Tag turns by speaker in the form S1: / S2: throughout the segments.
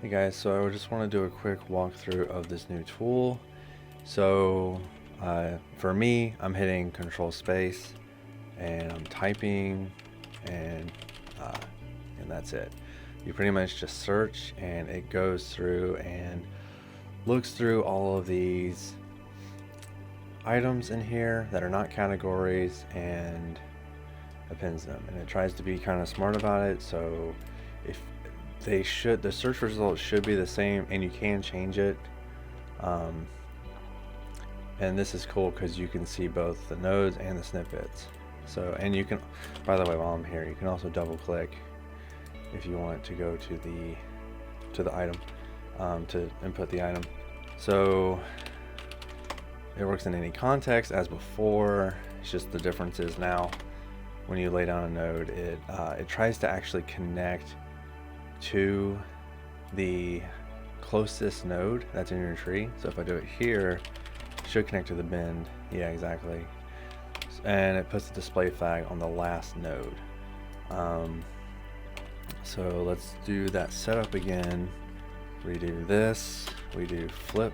S1: Hey guys, so I just want to do a quick walkthrough of this new tool. So for me, I'm hitting Control Space and I'm typing and uh, and that's it. You pretty much just search and it goes through and looks through all of these items in here that are not categories and appends them, and it tries to be kind of smart about it. So if the search results should be the same, and you can change it. Um, and this is cool because you can see both the nodes and the snippets. So, and you can, by the way, while I'm here, you can also double click if you want to go to the item, to input the item. So it works in any context as before. It's just the difference is now when you lay down a node, it tries to actually connect to the closest node that's in your tree. So if I do it here, it should connect to the bin. Yeah, exactly. And it puts the display flag on the last node. So let's do that setup again. We do this, we do flip,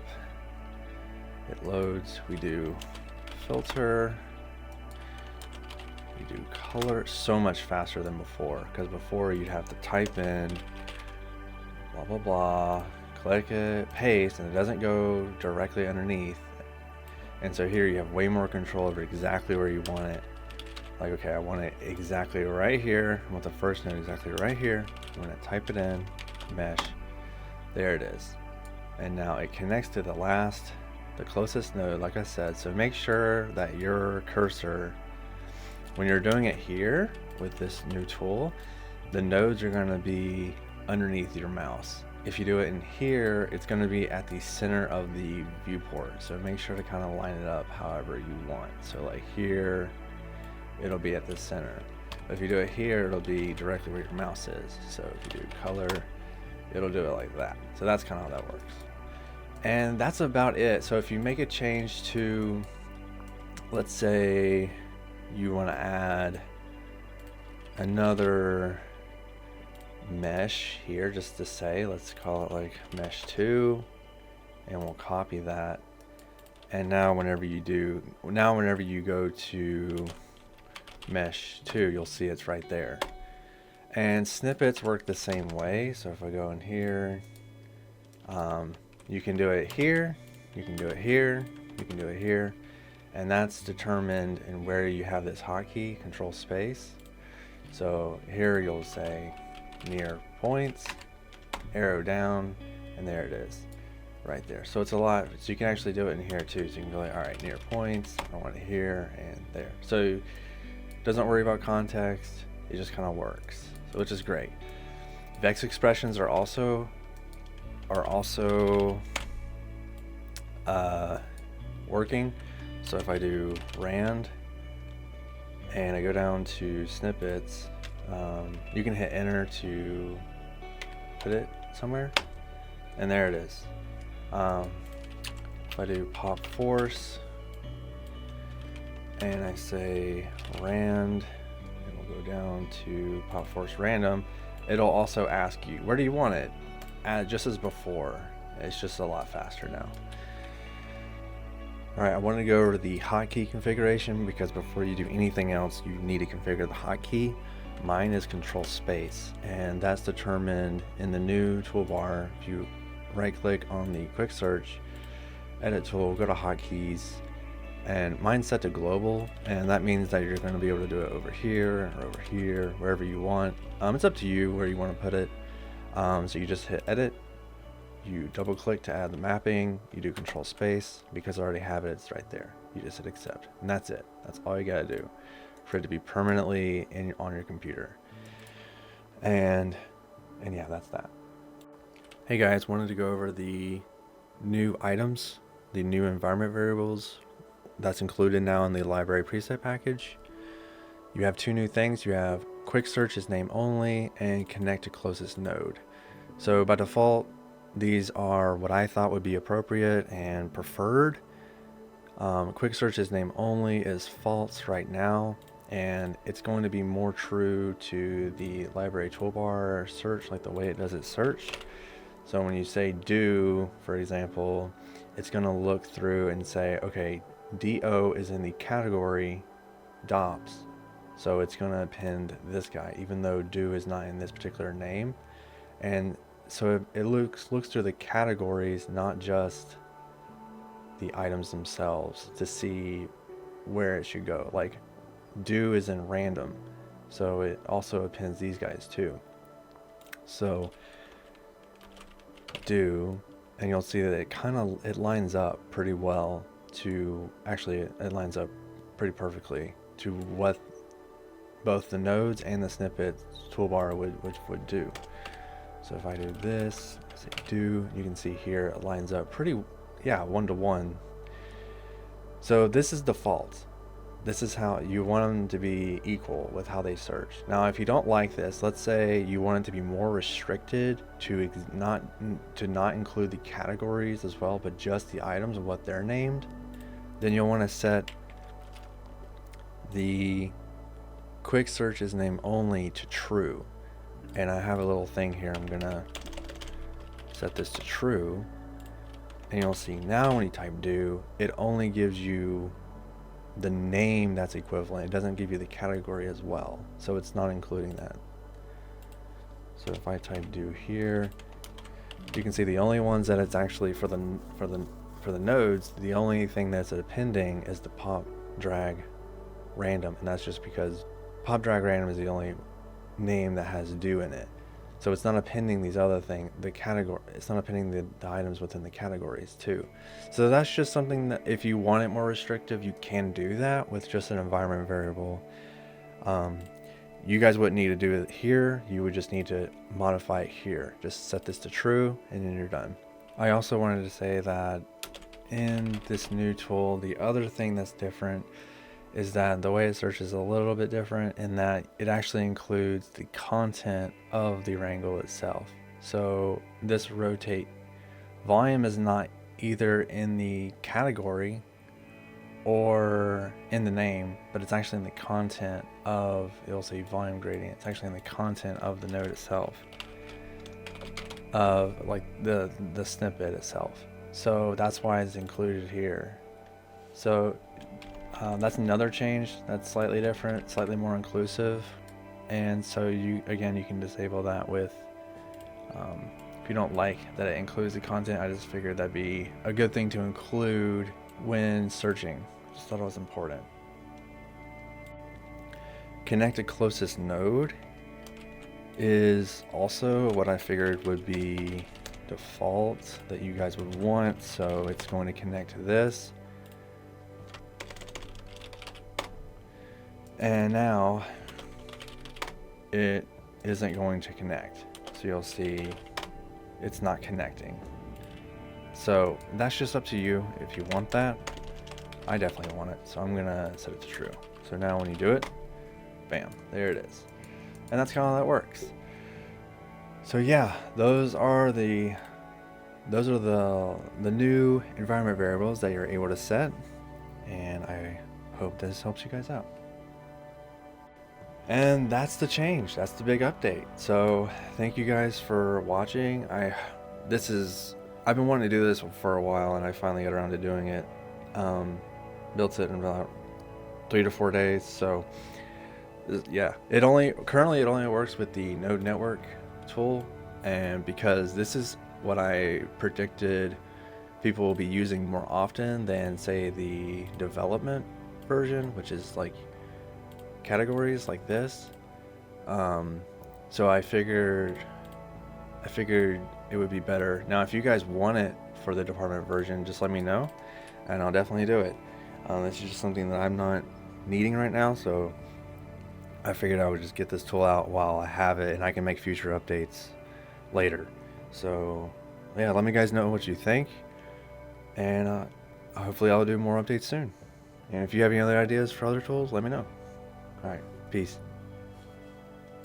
S1: it loads, we do filter, we do color. So much faster than before, because before you'd have to type in blah blah blah, click it, paste, and it doesn't go directly underneath. And so here you have way more control over exactly where you want it. Like, okay, I want it exactly right here. I want the first node exactly right here. I'm gonna type it in, mesh, there it is. And now it connects to the closest node, like I said. So make sure that your cursor, when you're doing it here with this new tool, the nodes are gonna be underneath your mouse. If you do it in here, it's going to be at the center of the viewport. So make sure to kind of line it up however you want. So like here, it'll be at the center. But if you do it here, it'll be directly where your mouse is. So if you do color, it'll do it like that. So that's kind of how that works. And that's about it. So if you make a change to, let's say you want to add another mesh here, just to say, let's call it like mesh 2, and we'll copy that. And now whenever you go to mesh 2, you'll see it's right there. And snippets work the same way. So if I go in here, you can do it here, you can do it here, you can do it here, and that's determined in where you have this hotkey, Control Space. So here you'll say near points, arrow down, and there it is right there. So it's a lot, so you can actually do it in here too. So you can go like, all right, near points, I want it here and there. So it doesn't worry about context, it just kind of works, so which is great. Vex expressions are also working. So if I do rand and I go down to snippets, you can hit enter to put it somewhere, and there it is. If I do pop force and I say rand, and we'll go down to pop force random, it'll also ask you where do you want it, just as before. It's just a lot faster now. Alright, I want to go over to the hotkey configuration, because before you do anything else, you need to configure the hotkey. Mine is Control Space, and that's determined in the new toolbar. If you right click on the quick search edit tool, go to hotkeys, and mine's set to global, and that means that you're going to be able to do it over here or over here, wherever you want. It's up to you where you want to put it. So you just hit edit, you double click to add the mapping, you do Control Space, because I already have it, it's right there. You just hit accept, and that's it. That's all you gotta do for it to be permanently on your computer. And yeah, that's that. Hey guys, wanted to go over the new items, the new environment variables that's included now in the library preset package. You have two new things. You have quick search is name only and connect to closest node. So by default, these are what I thought would be appropriate and preferred. Quick search is name only is false right now, and it's going to be more true to the library toolbar search, like the way it does its search. So when you say do, for example, it's going to look through and say, okay, DO is in the category DOPS. So it's going to append this guy, even though do is not in this particular name. And so it looks through the categories, not just the items themselves, to see where it should go. Like do is in random, so it also appends these guys too. So do, and you'll see that it lines up pretty well to, actually it lines up pretty perfectly to what both the nodes and the snippet toolbar would do. So if I do this, say do, you can see here it lines up pretty, yeah, 1-to-1. So this is default. This is how you want them to be equal with how they search. Now, if you don't like this, let's say you want it to be more restricted to not include the categories as well, but just the items and what they're named, then you'll want to set the quick search is name only to true. And I have a little thing here. I'm gonna set this to true, and you'll see now when you type do, it only gives you the name that's equivalent. It doesn't give you the category as well, so it's not including that. So if I type do here, you can see the only ones that it's actually for the nodes, the only thing that's appending is the pop drag random, and that's just because pop drag random is the only name that has do in it. So it's not appending these other things, the category, it's not appending the items within the categories too. So that's just something that if you want it more restrictive, you can do that with just an environment variable. You guys wouldn't need to do it here. You would just need to modify it here. Just set this to true and then you're done. I also wanted to say that in this new tool, the other thing that's different is that the way it searches is a little bit different in that it actually includes the content of the wrangle itself. So this rotate volume is not either in the category or in the name, but it's actually in the content of, it'll say volume gradient. It's actually in the content of the node itself, of like the snippet itself. So that's why it's included here. So that's another change that's slightly different, slightly more inclusive. And so you can disable that with, if you don't like that it includes the content, I just figured that'd be a good thing to include when searching. Just thought it was important. Connect to closest node is also what I figured would be default that you guys would want. So it's going to connect to this. And now it isn't going to connect. So you'll see it's not connecting. So that's just up to you if you want that. I definitely want it, so I'm gonna set it to true. So now when you do it, bam, there it is. And that's kind of how that works. So yeah, those are the new environment variables that you're able to set, and I hope this helps you guys out. And that's the change. That's the big update. So thank you guys for watching. I've been wanting to do this for a while, and I finally got around to doing it. Built it in about 3 to 4 days. So yeah, currently it only works with the node network tool, and because this is what I predicted people will be using more often than say the development version, which is like categories like this. So I figured it would be better. Now if you guys want it for the department version, just let me know and I'll definitely do it. This is just something that I'm not needing right now, so I figured I would just get this tool out while I have it, and I can make future updates later. So yeah, let me guys know what you think, and hopefully I'll do more updates soon. And if you have any other ideas for other tools, let me know. All right, peace.